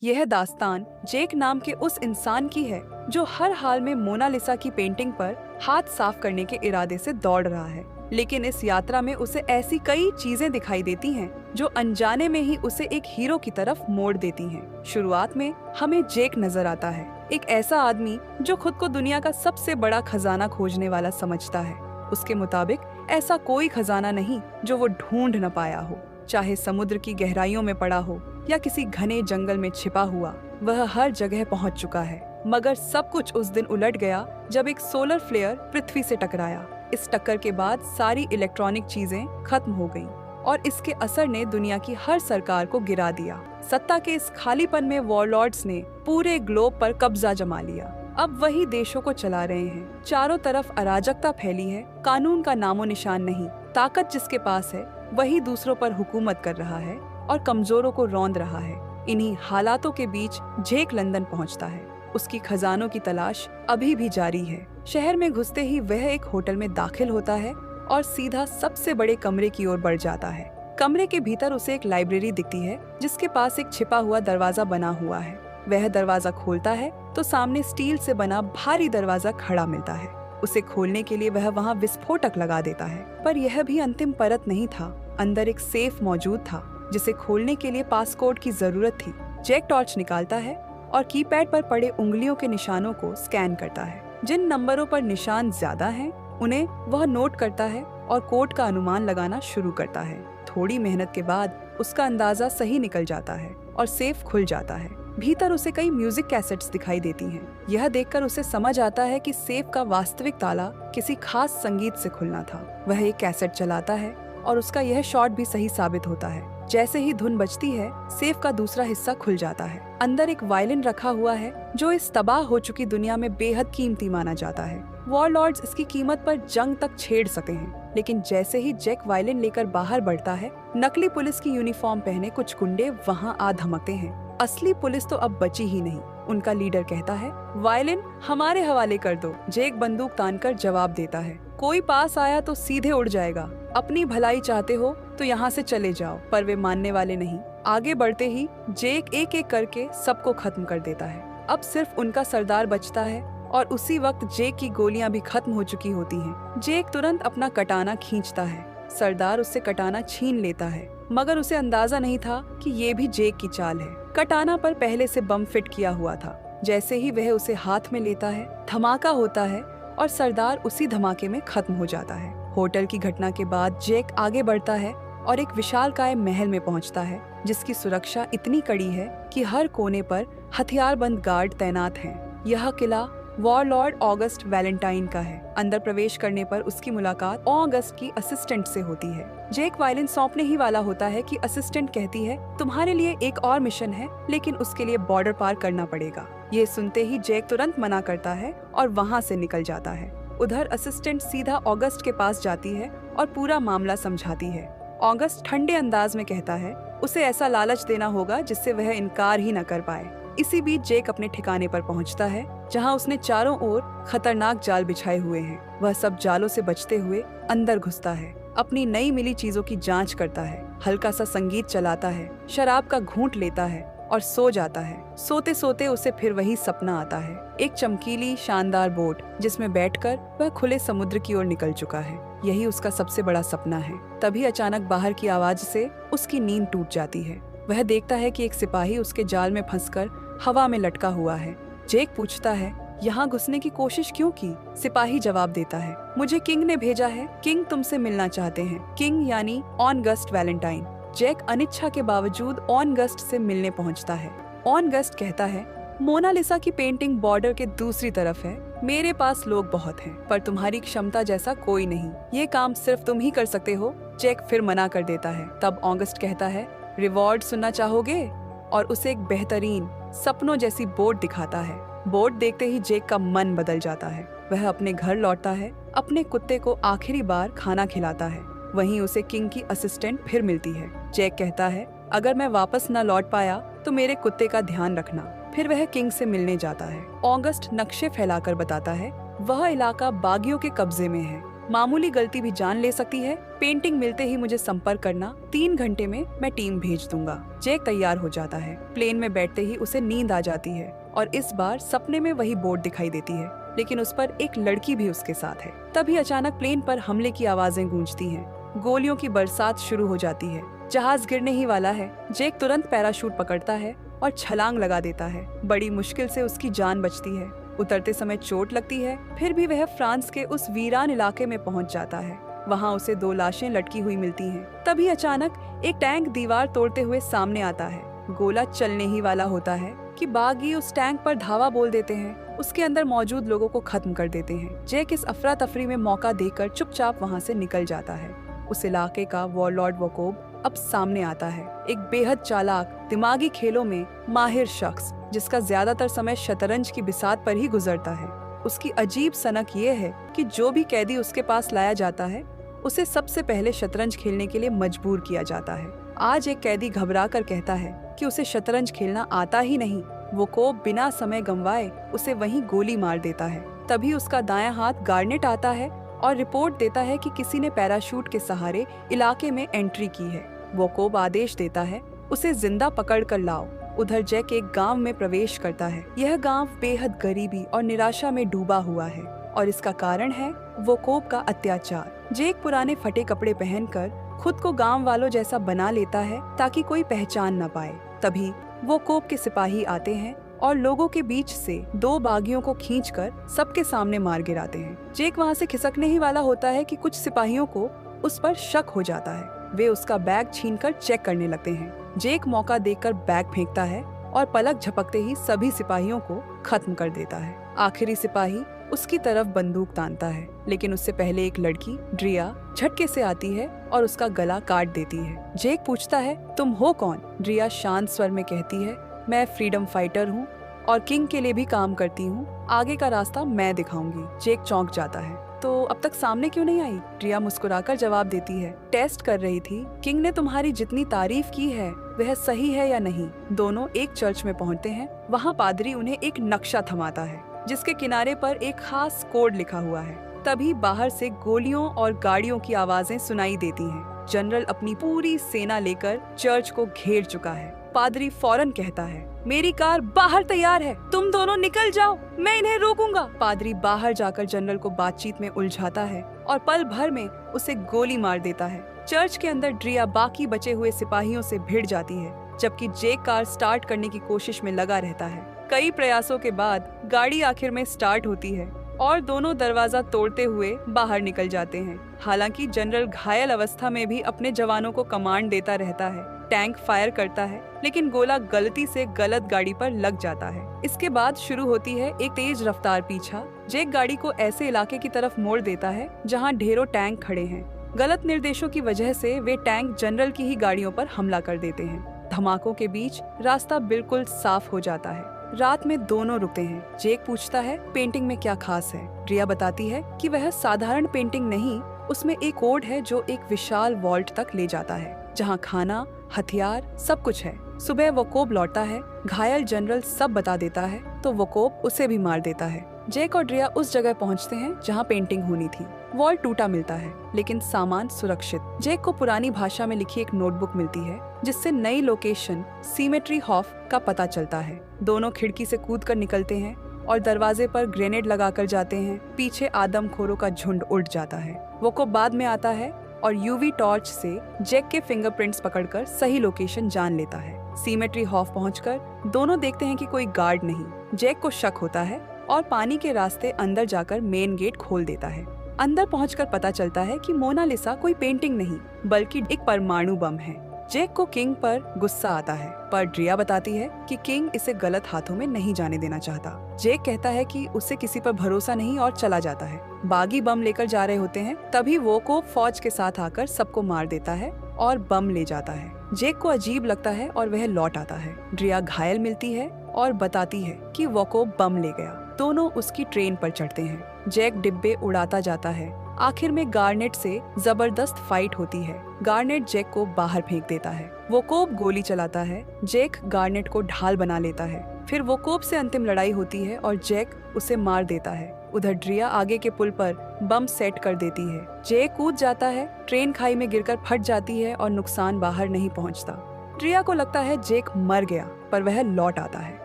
यह दास्तान जेक नाम के उस इंसान की है जो हर हाल में मोनालिसा की पेंटिंग पर हाथ साफ करने के इरादे से दौड़ रहा है। लेकिन इस यात्रा में उसे ऐसी कई चीजें दिखाई देती हैं जो अनजाने में ही उसे एक हीरो की तरफ मोड़ देती हैं। शुरुआत में हमें जेक नजर आता है, एक ऐसा आदमी जो खुद को दुनिया का सबसे बड़ा खजाना खोजने वाला समझता है। उसके मुताबिक ऐसा कोई खजाना नहीं जो वो ढूंढ न पाया हो, चाहे समुद्र की गहराइयों में पड़ा हो या किसी घने जंगल में छिपा हुआ, वह हर जगह पहुंच चुका है। मगर सब कुछ उस दिन उलट गया जब एक सोलर फ्लेयर पृथ्वी से टकराया। इस टक्कर के बाद सारी इलेक्ट्रॉनिक चीजें खत्म हो गईं और इसके असर ने दुनिया की हर सरकार को गिरा दिया। सत्ता के इस खालीपन में वॉरलॉर्ड्स ने पूरे ग्लोब पर कब्जा जमा लिया। अब वही देशों को चला रहे हैं। चारों तरफ अराजकता फैली है, कानून का नामो निशान नहीं। ताकत जिसके पास है वही दूसरों पर हुकूमत कर रहा है और कमजोरों को रौंद रहा है। इन्हीं हालातों के बीच जेक लंदन पहुंचता है। उसकी खजानों की तलाश अभी भी जारी है। शहर में घुसते ही वह एक होटल में दाखिल होता है और सीधा सबसे बड़े कमरे की ओर बढ़ जाता है। कमरे के भीतर उसे एक लाइब्रेरी दिखती है जिसके पास एक छिपा हुआ दरवाजा बना हुआ है। वह दरवाजा खोलता है तो सामने स्टील से बना भारी दरवाजा खड़ा मिलता है। उसे खोलने के लिए वह वहां विस्फोटक लगा देता है, पर यह भी अंतिम परत नहीं था। अंदर एक सेफ मौजूद था जिसे खोलने के लिए पासकोड की जरूरत थी। जेक टॉर्च निकालता है और कीपैड पर पड़े उंगलियों के निशानों को स्कैन करता है। जिन नंबरों पर निशान ज्यादा हैं, उन्हें वह नोट करता है और कोड का अनुमान लगाना शुरू करता है। थोड़ी मेहनत के बाद उसका अंदाजा सही निकल जाता है और सेफ खुल जाता है। भीतर उसे कई म्यूजिक कैसेट्स दिखाई देती हैं। यह देखकर उसे समझ आता है कि सेफ का वास्तविक ताला किसी खास संगीत से खुलना था। वह एक कैसेट चलाता है और उसका यह शॉट भी सही साबित होता है। जैसे ही धुन बजती है, सेफ का दूसरा हिस्सा खुल जाता है। अंदर एक वायलिन रखा हुआ है जो इस तबाह हो चुकी दुनिया में बेहद कीमती माना जाता है। वॉरलॉर्ड्स इसकी कीमत पर जंग तक छेड़ सके हैं, लेकिन जैसे ही जेक वायलिन लेकर बाहर बढ़ता है, नकली पुलिस की यूनिफॉर्म पहने कुछ गुंडे वहां आ धमकते हैं। असली पुलिस तो अब बची ही नहीं। उनका लीडर कहता है, वायलिन हमारे हवाले कर दो। जेक बंदूक तानकर जवाब देता है, कोई पास आया तो सीधे उड़ जाएगा। अपनी भलाई चाहते हो तो यहाँ से चले जाओ। पर वे मानने वाले नहीं। आगे बढ़ते ही जेक एक एक करके सबको खत्म कर देता है। अब सिर्फ उनका सरदार बचता है और उसी वक्त जेक की गोलियां भी खत्म हो चुकी होती हैं। जेक तुरंत अपना कटाना खींचता है। सरदार उससे कटाना छीन लेता है, मगर उसे अंदाजा नहीं था कि ये भी जेक की चाल है। कटाना पर पहले से बम फिट किया हुआ था। जैसे ही वह उसे हाथ में लेता है, धमाका होता है और सरदार उसी धमाके में खत्म हो जाता है। होटल की घटना के बाद जेक आगे बढ़ता है और एक विशालकाय महल में पहुंचता है जिसकी सुरक्षा इतनी कड़ी है कि हर कोने पर हथियारबंद गार्ड तैनात हैं। यह किला वॉरलॉर्ड ऑगस्ट वैलेंटाइन का है। अंदर प्रवेश करने पर उसकी मुलाकात ऑगस्ट की असिस्टेंट से होती है। जेक वायलिन सौंपने ही वाला होता है कि असिस्टेंट कहती है, तुम्हारे लिए एक और मिशन है, लेकिन उसके लिए बॉर्डर पार करना पड़ेगा। ये सुनते ही जेक तुरंत मना करता है और वहाँ से निकल जाता है। उधर असिस्टेंट सीधा ऑगस्ट के पास जाती है और पूरा मामला समझाती है। ऑगस्ट ठंडे अंदाज में कहता है उसे ऐसा लालच देना होगा जिससे वह इनकार ही न कर पाए। इसी बीच जेक अपने ठिकाने पर पहुंचता है जहां उसने चारों ओर खतरनाक जाल बिछाए हुए हैं। वह सब जालों से बचते हुए अंदर घुसता है, अपनी नई मिली चीजों की जांच करता है, हल्का सा संगीत चलाता है, शराब का घूंट लेता है और सो जाता है। सोते सोते उसे फिर वही सपना आता है, एक चमकीली शानदार बोट जिसमें बैठकर वह खुले समुद्र की ओर निकल चुका है। यही उसका सबसे बड़ा सपना है। तभी अचानक बाहर की आवाज से उसकी नींद टूट जाती है। वह देखता है कि एक सिपाही उसके जाल में फंसकर हवा में लटका हुआ है। जेक पूछता है, यहाँ घुसने की कोशिश क्यों की? सिपाही जवाब देता है, मुझे किंग ने भेजा है। किंग तुमसे मिलना चाहते हैं। किंग यानी ऑगस्ट वैलेंटाइन। जेक अनिच्छा के बावजूद ऑगस्ट से मिलने पहुंचता है। ऑगस्ट कहता है, मोनालिसा की पेंटिंग बॉर्डर के दूसरी तरफ है। मेरे पास लोग बहुत हैं, पर तुम्हारी क्षमता जैसा कोई नहीं। ये काम सिर्फ तुम ही कर सकते हो। जेक फिर मना कर देता है। तब ऑगस्ट कहता है, रिवॉर्ड सुनना चाहोगे? और उसे एक बेहतरीन सपनों जैसी बोट दिखाता है। बोट देखते ही जेक का मन बदल जाता है। वह अपने घर लौटता है, अपने कुत्ते को आखिरी बार खाना खिलाता है। वहीं उसे किंग की असिस्टेंट फिर मिलती है। जेक कहता है, अगर मैं वापस न लौट पाया तो मेरे कुत्ते का ध्यान रखना। फिर वह किंग से मिलने जाता है। ऑगस्ट नक्शे फैलाकर बताता है, वह इलाका बागियों के कब्जे में है। मामूली गलती भी जान ले सकती है। पेंटिंग मिलते ही मुझे संपर्क करना, 3 घंटे में मैं टीम भेज दूंगा। जैक तैयार हो जाता है। प्लेन में बैठते ही उसे नींद आ जाती है और इस बार सपने में वही बोर्ड दिखाई देती है, लेकिन उस पर एक लड़की भी उसके साथ है। तभी अचानक प्लेन पर हमले की आवाजें गूंजती हैं। गोलियों की बरसात शुरू हो जाती है। जहाज गिरने ही वाला है। जैक तुरंत पैराशूट पकड़ता है और छलांग लगा देता है। बड़ी मुश्किल से उसकी जान बचती है। उतरते समय चोट लगती है, फिर भी वह फ्रांस के उस वीरान इलाके में पहुंच जाता है। वहां उसे 2 लाशें लटकी हुई मिलती हैं। तभी अचानक एक टैंक दीवार तोड़ते हुए सामने आता है। गोला चलने ही वाला होता है कि बागी उस टैंक पर धावा बोल देते हैं। उसके अंदर मौजूद लोगों को खत्म कर देते हैं। जैक इस अफरा तफरी में मौका देकर चुपचाप वहां से निकल जाता है। उस इलाके का वॉरलॉर्ड वोकोब अब सामने आता है। एक बेहद चालाक, दिमागी खेलों में माहिर शख्स, जिसका ज्यादातर समय शतरंज की बिसात पर ही गुजरता है। उसकी अजीब सनक ये है कि जो भी कैदी उसके पास लाया जाता है, उसे सबसे पहले शतरंज खेलने के लिए मजबूर किया जाता है। आज एक कैदी घबरा कर कहता है कि उसे शतरंज खेलना आता ही नहीं। वोकोब बिना समय गंवाए उसे वहीं गोली मार देता है। तभी उसका दायां हाथ गार्नेट आता है और रिपोर्ट देता है कि किसी ने पैराशूट के सहारे इलाके में एंट्री की है। वोकोब आदेश देता है, उसे जिंदा पकड़ कर लाओ। उधर जैक एक गांव में प्रवेश करता है। यह गांव बेहद गरीबी और निराशा में डूबा हुआ है और इसका कारण है वोकोब का अत्याचार। जैक पुराने फटे कपड़े पहनकर खुद को गांव वालों जैसा बना लेता है ताकि कोई पहचान न पाए। तभी वोकोब के सिपाही आते हैं और लोगों के बीच से 2 बागियों को खींचकर सबके सामने मार गिराते हैं। जैक वहां से खिसकने ही वाला होता है कि कुछ सिपाहियों को उस पर शक हो जाता है। वे उसका बैग छीनकर चेक करने लगते हैं। जैक मौका देखकर बैग फेंकता है और पलक झपकते ही सभी सिपाहियों को खत्म कर देता है। आखिरी सिपाही उसकी तरफ बंदूक तानता है, लेकिन उससे पहले एक लड़की ड्रिया झटके से आती है और उसका गला काट देती है। जैक पूछता है, तुम हो कौन? ड्रिया शांत स्वर में कहती है, मैं फ्रीडम फाइटर हूँ और किंग के लिए भी काम करती हूँ। आगे का रास्ता मैं दिखाऊंगी। जैक चौंक जाता है, तो अब तक सामने क्यों नहीं आई? ड्रिया मुस्कुराकर जवाब देती है, टेस्ट कर रही थी। किंग ने तुम्हारी जितनी तारीफ की है वह सही है या नहीं। दोनों एक चर्च में पहुंचते हैं। वहाँ पादरी उन्हें एक नक्शा थमाता है जिसके किनारे पर एक खास कोड लिखा हुआ है। तभी बाहर से गोलियों और गाड़ियों की आवाजें सुनाई देती हैं। जनरल अपनी पूरी सेना लेकर चर्च को घेर चुका है। पादरी फौरन कहता है, मेरी कार बाहर तैयार है, तुम दोनों निकल जाओ, मैं इन्हें रोकूंगा। पादरी बाहर जाकर जनरल को बातचीत में उलझाता है और पल भर में उसे गोली मार देता है। चर्च के अंदर ड्रिया बाकी बचे हुए सिपाहियों से भिड़ जाती है, जबकि जैक कार स्टार्ट करने की कोशिश में लगा रहता है। कई प्रयासों के बाद गाड़ी आखिर में स्टार्ट होती है और दोनों दरवाजा तोड़ते हुए बाहर निकल जाते हैं। हालांकि जनरल घायल अवस्था में भी अपने जवानों को कमांड देता रहता है। टैंक फायर करता है, लेकिन गोला गलती से गलत गाड़ी पर लग जाता है। इसके बाद शुरू होती है एक तेज रफ्तार पीछा। जैक गाड़ी को ऐसे इलाके की तरफ मोड़ देता है जहां ढेरों टैंक खड़े हैं। गलत निर्देशों की वजह से वे टैंक जनरल की ही गाड़ियों पर हमला कर देते हैं। धमाकों के बीच रास्ता बिल्कुल साफ हो जाता है। रात में दोनों रुकते हैं। जैक पूछता है, पेंटिंग में क्या खास है? ड्रिया बताती है कि वह साधारण पेंटिंग नहीं, उसमें एक कोड है जो एक विशाल वॉल्ट तक ले जाता है, जहां खाना, हथियार सब कुछ है। सुबह वोकोब लौटता है। घायल जनरल सब बता देता है तो वोकोब उसे भी मार देता है। जैक और ड्रिया उस जगह पहुंचते हैं जहां पेंटिंग होनी थी। वॉल टूटा मिलता है, लेकिन सामान सुरक्षित। जैक को पुरानी भाषा में लिखी एक नोटबुक मिलती है, जिससे नई लोकेशन सीमेट्री हॉफ का पता चलता है। दोनों खिड़की से कूदकर निकलते हैं और दरवाजे पर ग्रेनेड लगाकर जाते हैं। पीछे आदमखोरों का झुंड उड़ जाता है। वोकोब बाद में आता है और यूवी टॉर्च से जैक के फिंगरप्रिंट्स पकड़कर सही लोकेशन जान लेता है। सीमेट्री हॉफ पहुंचकर दोनों देखते हैं कि कोई गार्ड नहीं। जैक को शक होता है और पानी के रास्ते अंदर जाकर मेन गेट खोल देता है। अंदर पहुंचकर पता चलता है कि मोनालिसा कोई पेंटिंग नहीं, बल्कि एक परमाणु बम है। जैक को किंग पर गुस्सा आता है, पर ड्रिया बताती है कि किंग इसे गलत हाथों में नहीं जाने देना चाहता। जैक कहता है कि उसे किसी पर भरोसा नहीं और चला जाता है। बागी बम लेकर जा रहे होते हैं, तभी वोकोब फौज के साथ आकर सबको मार देता है और बम ले जाता है। जैक को अजीब लगता है और वह लौट आता है। ड्रिया घायल मिलती है और बताती है कि वोकोब बम ले गया। दोनों उसकी ट्रेन पर चढ़ते हैं। जैक डिब्बे उड़ाता जाता है। आखिर में गार्नेट से जबरदस्त फाइट होती है। गार्नेट जैक को बाहर फेंक देता है। वोकोब गोली चलाता है। जैक गार्नेट को ढाल बना लेता है। फिर वोकोब से अंतिम लड़ाई होती है और जैक उसे मार देता है। उधर ड्रिया आगे के पुल पर बम सेट कर देती है। जेक कूद जाता है, ट्रेन खाई में गिरकर फट जाती है और नुकसान बाहर नहीं पहुंचता। ड्रिया को लगता है जेक मर गया, पर वह लौट आता है।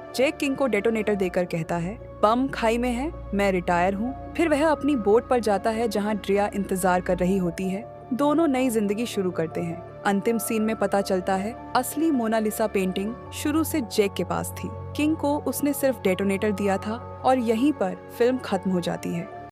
जेक किंग को डेटोनेटर देकर कहता है, बम खाई में है, मैं रिटायर हूँ। फिर वह अपनी बोट पर जाता है जहाँ ड्रिया इंतजार कर रही होती है। दोनों नई जिंदगी शुरू करते हैं। अंतिम सीन में पता चलता है असली मोनालिसा पेंटिंग शुरू से जेक के पास थी। किंग को उसने सिर्फ डेटोनेटर दिया था और यहीं पर फिल्म खत्म हो जाती है।